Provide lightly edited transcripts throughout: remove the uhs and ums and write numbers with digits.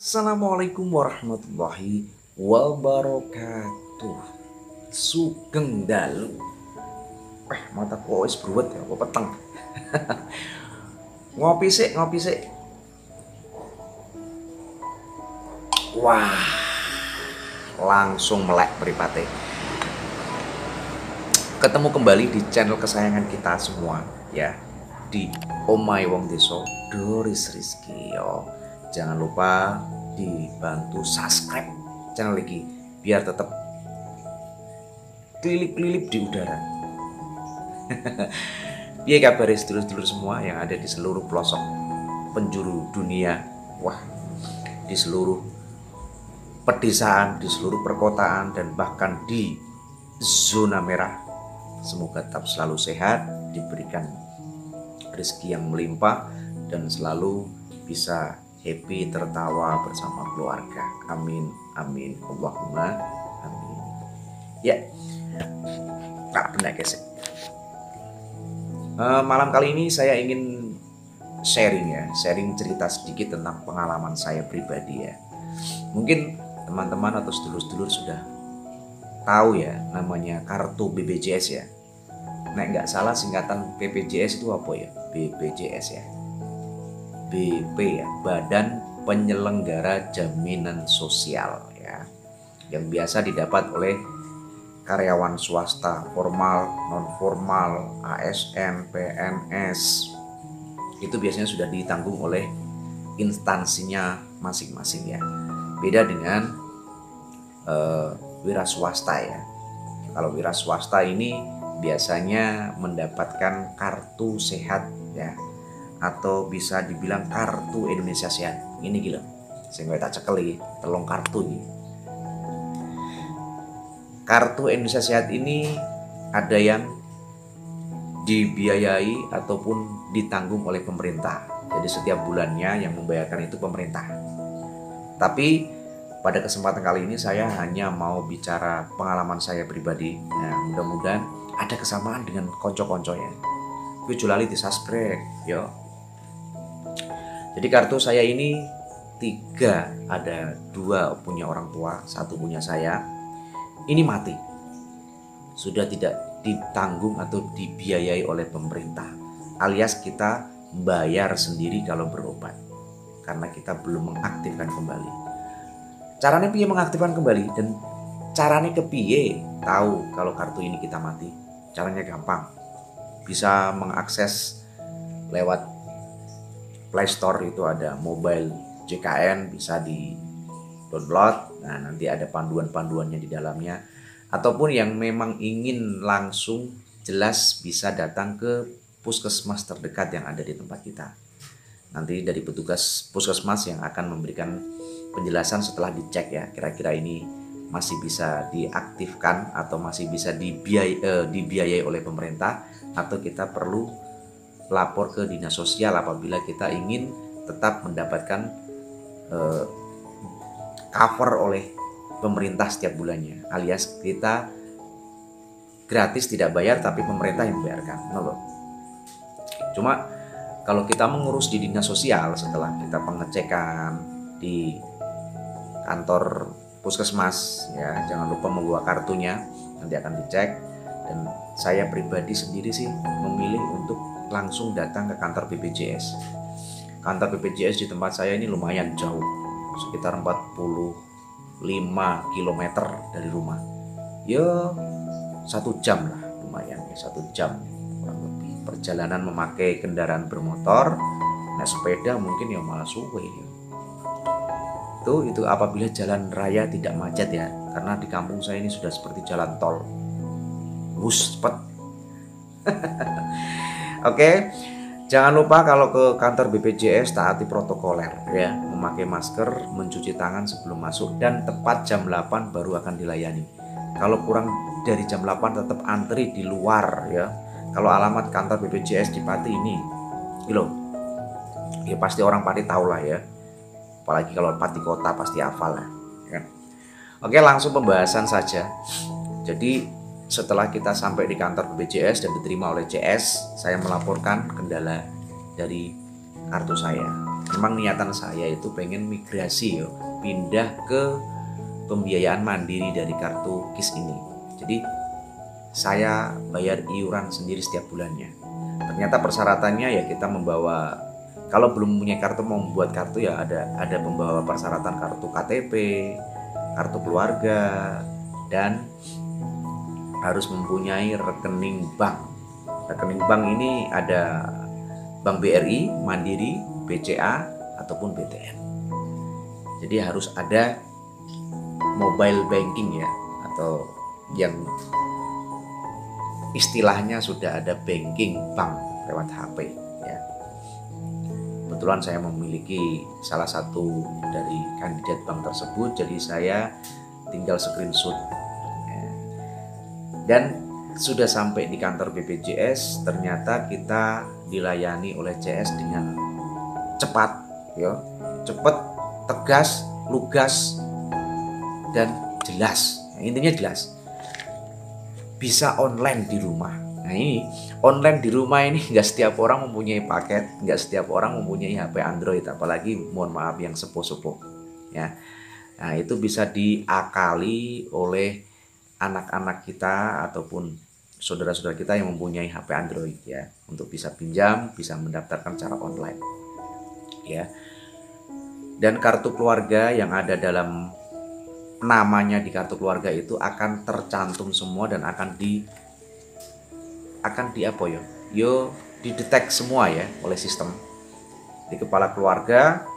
Assalamualaikum warahmatullahi wabarakatuh. Sugeng dalu. Mata wis bruwet ya apa peteng. Ngopi sik, ngopi sik. Wah, langsung melek mripate. Ketemu kembali di channel kesayangan kita semua ya, di Omahe Wong Deso Doris Rizky yo. Jangan lupa dibantu subscribe channel ini biar tetap kelilip-kelilip di udara. Iya kabar sedulur-sedulur semua yang ada di seluruh pelosok penjuru dunia. Wah, di seluruh pedesaan, di seluruh perkotaan, dan bahkan di zona merah. Semoga tetap selalu sehat, diberikan rezeki yang melimpah, dan selalu bisa happy, tertawa bersama keluarga. Amin, amin, Allahumma amin. Ya, tak benar guys. Malam kali ini saya ingin sharing cerita sedikit tentang pengalaman saya pribadi ya. Mungkin teman-teman atau sedulur-sedulur sudah tahu ya namanya kartu BPJS ya. Nah, nggak salah singkatan BPJS itu apa ya? BPJS ya. BP ya, Badan Penyelenggara Jaminan Sosial ya, yang biasa didapat oleh karyawan swasta formal, non formal, ASN, PNS. Itu biasanya sudah ditanggung oleh instansinya masing-masing ya. Beda dengan wira swasta ya. Kalau wira swasta ini biasanya mendapatkan kartu sehat ya, atau bisa dibilang kartu Indonesia Sehat. Ini gila, saya tak cekeli telung kartu ini. Kartu Indonesia Sehat ini ada yang dibiayai ataupun ditanggung oleh pemerintah. Jadi setiap bulannya yang membayarkan itu pemerintah. Tapi pada kesempatan kali ini saya hanya mau bicara pengalaman saya pribadi. Nah, mudah-mudahan ada kesamaan dengan konco-konconya. Gue julali di subscribe yo. Jadi kartu saya ini 3, ada 2 punya orang tua, 1 punya saya. Ini mati, sudah tidak ditanggung atau dibiayai oleh pemerintah, alias kita bayar sendiri kalau berobat, karena kita belum mengaktifkan kembali. Caranya piye mengaktifkan kembali dan caranya kepiye tahu kalau kartu ini kita mati? Caranya gampang, bisa mengakses lewat Play Store, itu ada mobile JKN, bisa di download. Nah, nanti ada panduan-panduannya di dalamnya. Ataupun yang memang ingin langsung jelas bisa datang ke puskesmas terdekat yang ada di tempat kita. Nanti dari petugas puskesmas yang akan memberikan penjelasan setelah dicek ya, kira-kira ini masih bisa diaktifkan atau masih bisa dibiayai oleh pemerintah, atau kita perlu lapor ke dinas sosial apabila kita ingin tetap mendapatkan cover oleh pemerintah setiap bulannya, alias kita gratis tidak bayar tapi pemerintah yang membayarkan. Cuma kalau kita mengurus di dinas sosial setelah kita pengecekan di kantor puskesmas ya, jangan lupa membawa kartunya, nanti akan dicek. Dan saya pribadi sendiri sih memilih untuk langsung datang ke kantor BPJS. Kantor BPJS di tempat saya ini lumayan jauh, sekitar 45 km dari rumah. Ya 1 jam lah, lumayan ya, 1 jam kurang lebih. Perjalanan memakai kendaraan bermotor, nah sepeda mungkin ya malah suwe ya. Itu apabila jalan raya tidak macet ya, karena di kampung saya ini sudah seperti jalan tol. Wus cepet. Oke, jangan lupa kalau ke kantor BPJS taati protokoler ya, memakai masker, mencuci tangan sebelum masuk, dan tepat jam 8 baru akan dilayani. Kalau kurang dari jam 8 tetap antri di luar ya. Kalau alamat kantor BPJS di Pati ini, gitu, ya pasti orang Pati tahu lah ya. Apalagi kalau Pati kota pasti hafal lah. Ya. Oke, langsung pembahasan saja. Jadi setelah kita sampai di kantor BPJS dan diterima oleh CS, saya melaporkan kendala dari kartu saya. Memang niatan saya itu pengen migrasi yo, pindah ke pembiayaan mandiri dari kartu KIS ini. Jadi saya bayar iuran sendiri setiap bulannya. Ternyata persyaratannya ya kita membawa, kalau belum punya kartu mau membuat kartu ya ada membawa persyaratan kartu KTP, kartu keluarga, dan harus mempunyai rekening bank. Rekening bank ini ada Bank BRI, Mandiri, BCA, ataupun BTN. Jadi harus ada mobile banking ya, atau yang istilahnya sudah ada banking bank lewat HP ya. Kebetulan saya memiliki salah satu dari kandidat bank tersebut, jadi saya tinggal screenshot ya. Dan sudah sampai di kantor BPJS, ternyata kita dilayani oleh CS dengan cepat ya, cepat, tegas, lugas, dan jelas. Nah, intinya jelas. Bisa online di rumah. Nah ini online di rumah ini nggak setiap orang mempunyai paket, nggak setiap orang mempunyai HP Android, apalagi mohon maaf yang sepuh-sepuh ya. Nah itu bisa diakali oleh anak-anak kita ataupun saudara-saudara kita yang mempunyai HP Android ya, untuk bisa pinjam, bisa mendaftarkan secara online ya. Dan kartu keluarga yang ada dalam namanya di kartu keluarga itu akan tercantum semua dan akan didetek semua ya oleh sistem. Di kepala keluarga,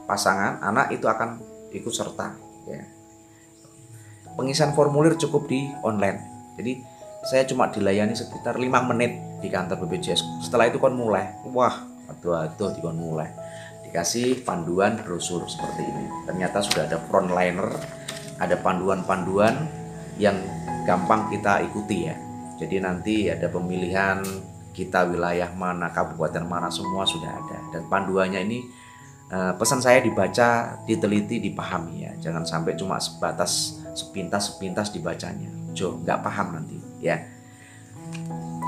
pasangan, anak itu akan ikut serta ya. Pengisian formulir cukup di online. Jadi saya cuma dilayani sekitar 5 menit di kantor BPJS. Setelah itu kon mulai, wah, aduh dikon mulai. Dikasih panduan brosur seperti ini. Ternyata sudah ada frontliner, ada panduan-panduan yang gampang kita ikuti ya. Jadi nanti ada pemilihan kita wilayah mana, kabupaten mana, semua sudah ada. Dan panduannya ini pesan saya dibaca, diteliti, dipahami ya. Jangan sampai cuma sebatas sepintas dibacanya. Nggak paham nanti ya.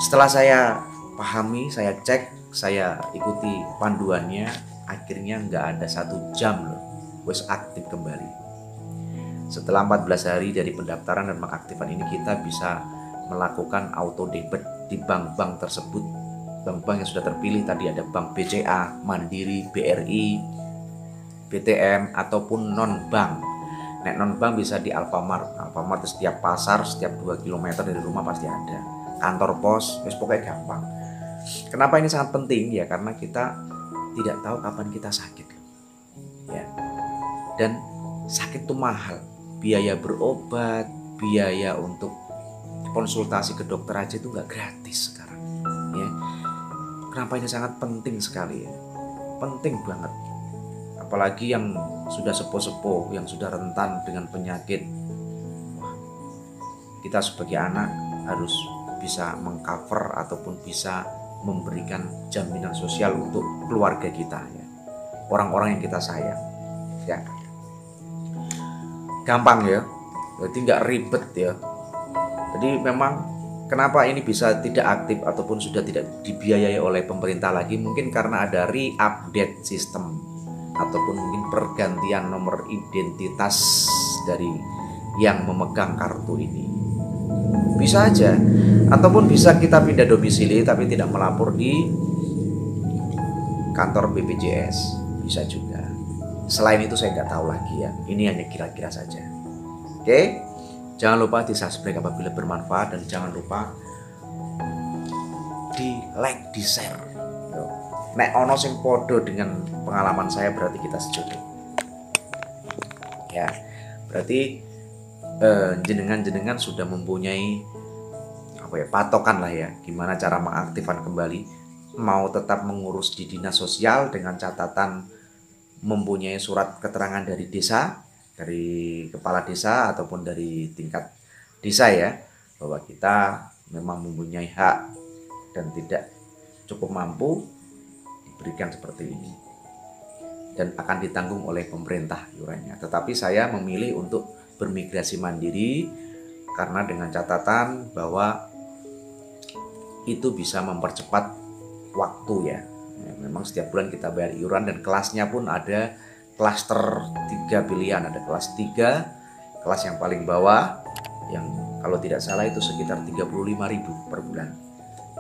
Setelah saya pahami, saya cek, saya ikuti panduannya, akhirnya nggak ada 1 jam loh, wes aktif kembali. Setelah 14 hari dari pendaftaran dan pengaktifan ini, kita bisa melakukan auto debit di bank-bank tersebut. Bank-bank yang sudah terpilih tadi ada Bank BCA, Mandiri, BRI, BTN, ataupun non-bank. Nek non-bank bisa di Alfamart. Alfamart di setiap pasar, setiap 2 km dari rumah pasti ada. Kantor pos, pokoknya gampang. Kenapa ini sangat penting ya? Karena kita tidak tahu kapan kita sakit ya. Dan sakit itu mahal. Biaya berobat, biaya untuk konsultasi ke dokter aja itu nggak gratis sekarang ya. Kenapa ini sangat penting sekali ya? Penting banget. Apalagi yang sudah sepuh-sepuh, yang sudah rentan dengan penyakit. Wah, kita sebagai anak harus bisa mengcover ataupun bisa memberikan jaminan sosial untuk keluarga kita ya. Orang-orang yang kita sayang ya. Gampang ya, jadi nggak ribet ya. Jadi memang kenapa ini bisa tidak aktif ataupun sudah tidak dibiayai oleh pemerintah lagi, mungkin karena ada re-update sistem ataupun mungkin pergantian nomor identitas dari yang memegang kartu ini. Bisa aja, ataupun bisa kita pindah domisili tapi tidak melapor di kantor BPJS, bisa juga. Selain itu saya nggak tahu lagi ya. Ini hanya kira-kira saja. Oke, jangan lupa di subscribe apabila bermanfaat, dan jangan lupa di like, di share. Nek ono sing podo dengan pengalaman saya berarti kita sejodoh. Ya, berarti jenengan sudah mempunyai patokan lah ya, gimana cara mengaktifkan kembali. Mau tetap mengurus di dinas sosial dengan catatan mempunyai surat keterangan dari desa, dari kepala desa ataupun dari tingkat desa ya, bahwa kita memang mempunyai hak dan tidak cukup mampu, diberikan seperti ini dan akan ditanggung oleh pemerintah iurannya. Tetapi saya memilih untuk bermigrasi mandiri karena dengan catatan bahwa itu bisa mempercepat waktu ya, Ya, memang setiap bulan kita bayar iuran dan kelasnya pun ada klaster 3 pilihan. Ada kelas 3, kelas yang paling bawah yang kalau tidak salah itu sekitar 35.000 per bulan.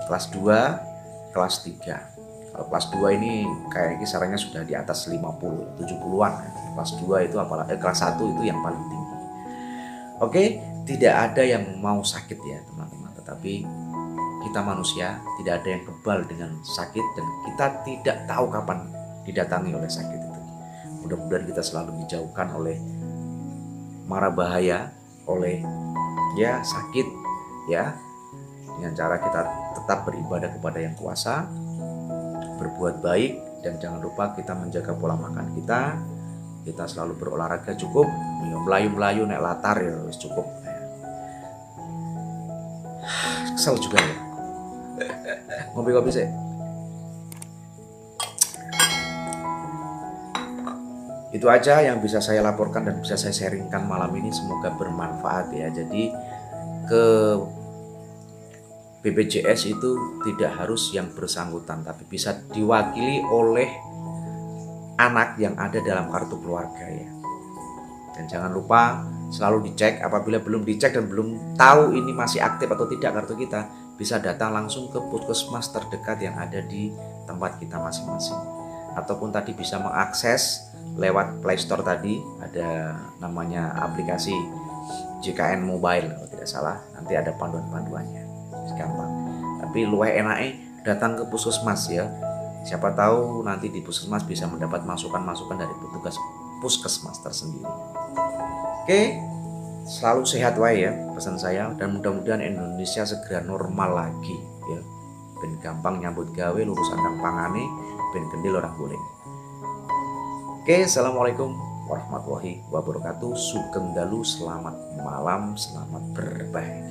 Kelas 2, kelas 3. Kalau kelas 2 ini kayak kisarannya sudah di atas 50, 70-an. Kelas 2 itu apalagi kelas 1 itu yang paling tinggi. Oke, tidak ada yang mau sakit ya teman-teman, tetapi kita manusia tidak ada yang kebal dengan sakit dan kita tidak tahu kapan didatangi oleh sakit itu. Mudah-mudahan kita selalu dijauhkan oleh mara bahaya, oleh ya sakit ya, dengan cara kita tetap beribadah kepada yang kuasa, berbuat baik, dan jangan lupa kita menjaga pola makan kita. Kita selalu berolahraga cukup, melayu-melayu naik latar ya wis cukup. Kesel juga ya. Ngopi-ngopi sih. Itu aja yang bisa saya laporkan dan bisa saya sharingkan malam ini, semoga bermanfaat ya. Jadi ke BPJS itu tidak harus yang bersangkutan, tapi bisa diwakili oleh anak yang ada dalam kartu keluarga ya. Dan jangan lupa selalu dicek, apabila belum dicek dan belum tahu ini masih aktif atau tidak kartu kita, bisa datang langsung ke puskesmas terdekat yang ada di tempat kita masing-masing. Ataupun tadi bisa mengakses lewat Play Store tadi, ada namanya aplikasi JKN Mobile kalau tidak salah, nanti ada panduan-panduannya, gampang. Tapi luwih enake datang ke puskesmas ya, siapa tahu nanti di puskesmas bisa mendapat masukan-masukan dari petugas puskesmas tersendiri. Oke, selalu sehat wae ya pesan saya, dan mudah-mudahan Indonesia segera normal lagi ya, ben gampang nyambut gawe, lurus sandang pangane, ben kendil orang golek. Oke, assalamualaikum warahmatullahi wabarakatuh. Sugeng dalu, selamat malam, selamat berbahaya.